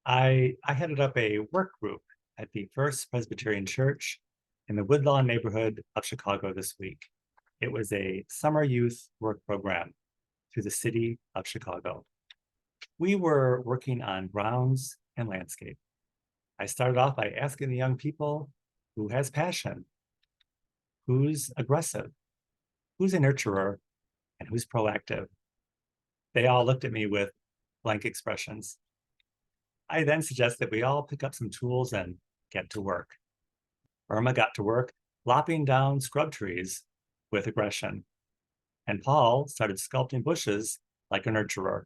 I headed up a work group at the First Presbyterian Church in the Woodlawn neighborhood of Chicago this week. It was a summer youth work program through the city of Chicago. We were working on grounds and landscape. I started off by asking the young people who has passion, who's aggressive, who's a nurturer, and who's proactive. They all looked at me with blank expressions. I then suggested we all pick up some tools and get to work. Irma got to work lopping down scrub trees with aggression, and Paul started sculpting bushes like a nurturer.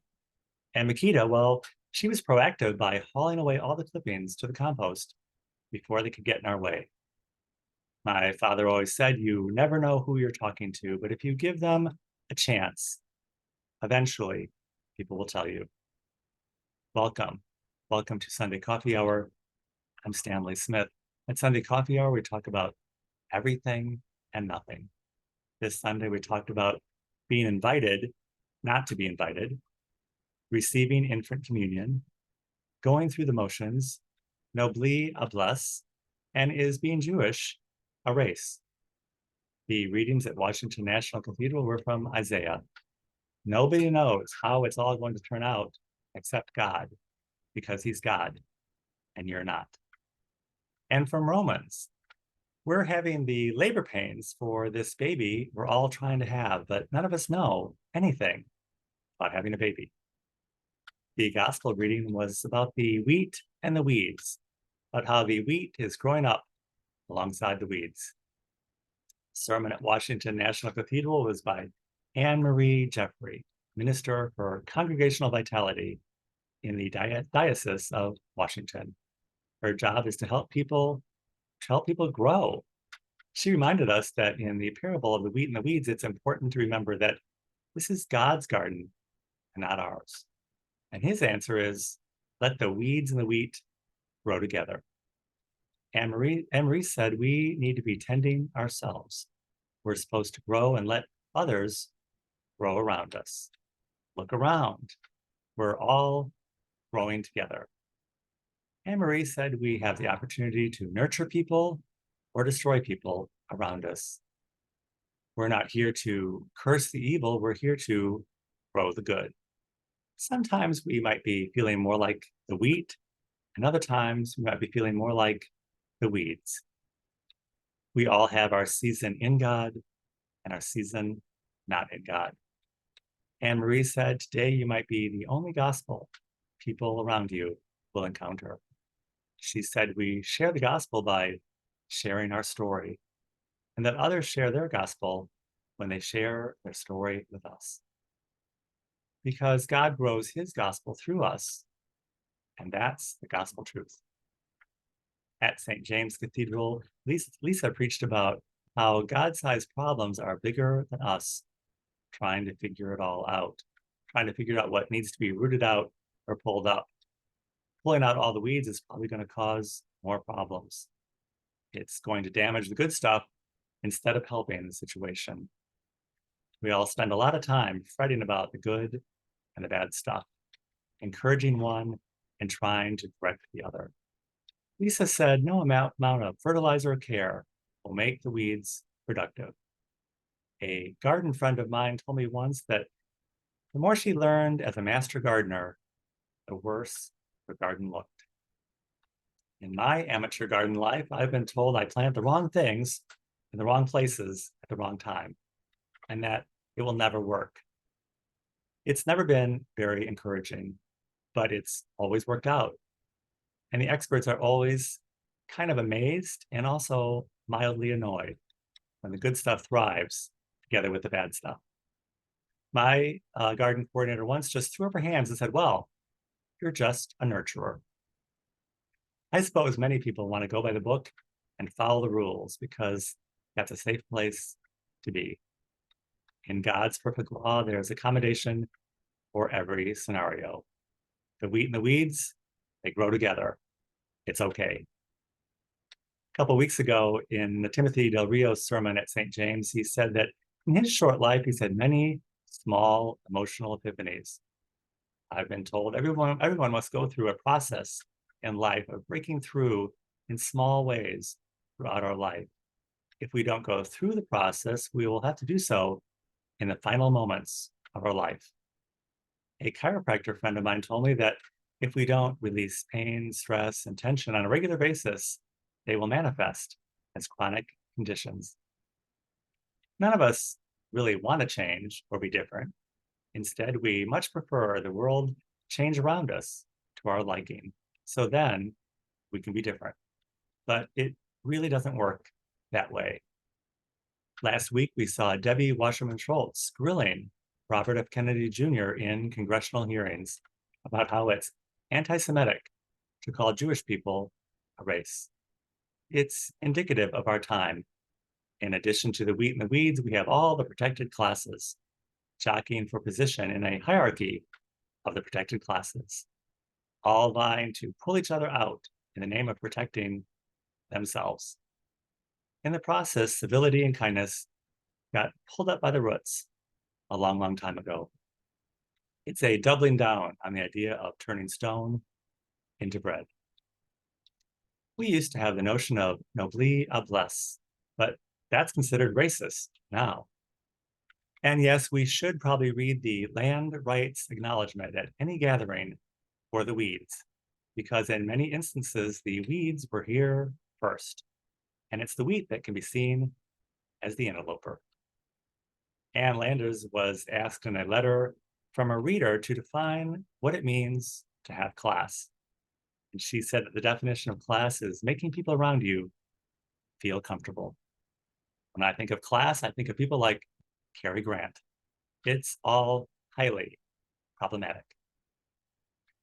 And Makita, well, she was proactive by hauling away all the clippings to the compost before they could get in our way. My father always said, you never know who you're talking to, but if you give them a chance, eventually people will tell you. Welcome. Welcome to Sunday Coffee Hour. I'm Stanley Smith. At Sunday Coffee Hour, we talk about everything and nothing. This Sunday, we talked about being invited, not to be invited, receiving infant communion, going through the motions, nobly a bless, and is being Jewish a race? The readings at Washington National Cathedral were from Isaiah. Nobody knows how it's all going to turn out except God, because he's God and you're not. And from Romans, we're having the labor pains for this baby we're all trying to have, but none of us know anything about having a baby. The gospel reading was about the wheat and the weeds, about how the wheat is growing up alongside the weeds. Sermon at Washington National Cathedral was by Anne Marie Jeffrey, Minister for Congregational Vitality in the Diocese of Washington. Her job is to help people grow. She reminded us that in the parable of the wheat and the weeds, it's important to remember that this is God's garden and not ours. And his answer is, let the weeds and the wheat grow together. Anne-Marie said we need to be tending ourselves. We're supposed to grow and let others grow around us. Look around. We're all growing together. Anne-Marie said we have the opportunity to nurture people or destroy people around us. We're not here to curse the evil, we're here to grow the good. Sometimes we might be feeling more like the wheat, and other times we might be feeling more like the weeds. We all have our season in God and our season not in God. Anne Marie said, today you might be the only gospel people around you will encounter. She said we share the gospel by sharing our story, and that others share their gospel when they share their story with us. Because God grows his gospel through us, and that's the gospel truth. At St. James Cathedral, Lisa preached about how God-sized problems are bigger than us, trying to figure it all out, trying to figure out what needs to be rooted out or pulled up. Pulling out all the weeds is probably going to cause more problems. It's going to damage the good stuff instead of helping the situation. We all spend a lot of time fretting about the good and the bad stuff, encouraging one and trying to correct the other. Lisa said no amount of fertilizer or care will make the weeds productive. A garden friend of mine told me once that the more she learned as a master gardener, the worse her garden looked. In my amateur garden life, I've been told I plant the wrong things in the wrong places at the wrong time, and that it will never work. It's never been very encouraging, but it's always worked out. And the experts are always kind of amazed and also mildly annoyed when the good stuff thrives together with the bad stuff. My garden coordinator once just threw up her hands and said, well, you're just a nurturer. I suppose many people want to go by the book and follow the rules because that's a safe place to be. In God's perfect law, there's accommodation for every scenario. The wheat and the weeds, they grow together. It's okay. A couple of weeks ago in Timothy Del Rio's sermon at St. James, he said that in his short life, he's had many small emotional epiphanies. I've been told everyone must go through a process in life of breaking through in small ways throughout our life. If we don't go through the process, we will have to do so in the final moments of our life. A chiropractor friend of mine told me that if we don't release pain, stress, and tension on a regular basis, they will manifest as chronic conditions. None of us really want to change or be different. Instead, we much prefer the world change around us to our liking. So then we can be different. But it really doesn't work that way. Last week, we saw Debbie Wasserman Schultz grilling Robert F. Kennedy Jr. in congressional hearings about how it's anti Semitic to call Jewish people a race. It's indicative of our time. In addition to the wheat and the weeds, we have all the protected classes jockeying for position in a hierarchy of the protected classes, all vying to pull each other out in the name of protecting themselves. In the process, civility and kindness got pulled up by the roots a long, long time ago. It's a doubling down on the idea of turning stone into bread. We used to have the notion of nobly noblesse, but that's considered racist now. And yes, we should probably read the land rights acknowledgement at any gathering for the weeds, because in many instances, the weeds were here first, and it's the wheat that can be seen as the interloper. Ann Landers was asked in a letter from a reader to define what it means to have class. And she said that the definition of class is making people around you feel comfortable. When I think of class, I think of people like Cary Grant. It's all highly problematic.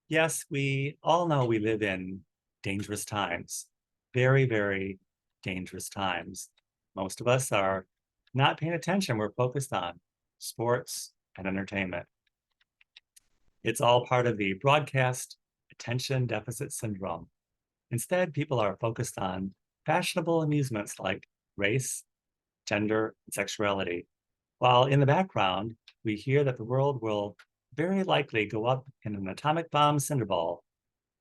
Yes, we all know we live in dangerous times, very, very dangerous times. Most of us are not paying attention. We're focused on sports and entertainment. It's all part of the broadcast attention deficit syndrome. Instead, people are focused on fashionable amusements like race, gender, and sexuality, while in the background, we hear that the world will very likely go up in an atomic bomb cinder ball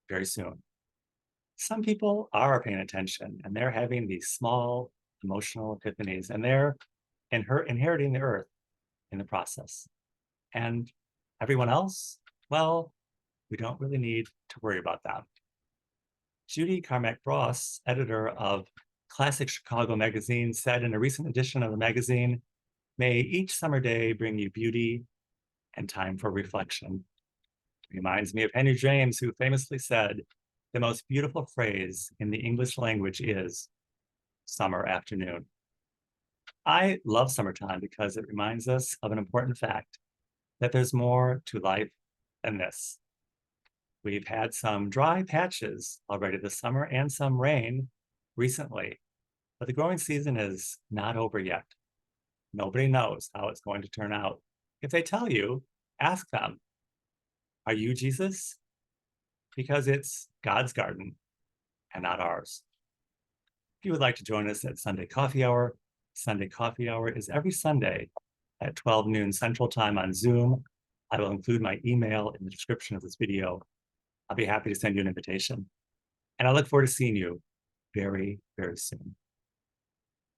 very soon. Some people are paying attention and they're having these small emotional epiphanies and they're inheriting the earth in the process. And everyone else, well, we don't really need to worry about them. Judy Carmack-Bross, editor of Classic Chicago magazine, said in a recent edition of the magazine, "May each summer day bring you beauty and time for reflection." Reminds me of Henry James, who famously said, "The most beautiful phrase in the English language is summer afternoon." I love summertime because it reminds us of an important fact, that there's more to life than this. We've had some dry patches already this summer and some rain recently, but the growing season is not over yet. Nobody knows how it's going to turn out. If they tell you, ask them, "Are you Jesus?" Because it's God's garden and not ours. If you would like to join us at Sunday Coffee Hour is every Sunday at 12 noon Central Time on Zoom. I will include my email in the description of this video. I'll be happy to send you an invitation. And I look forward to seeing you very, very soon.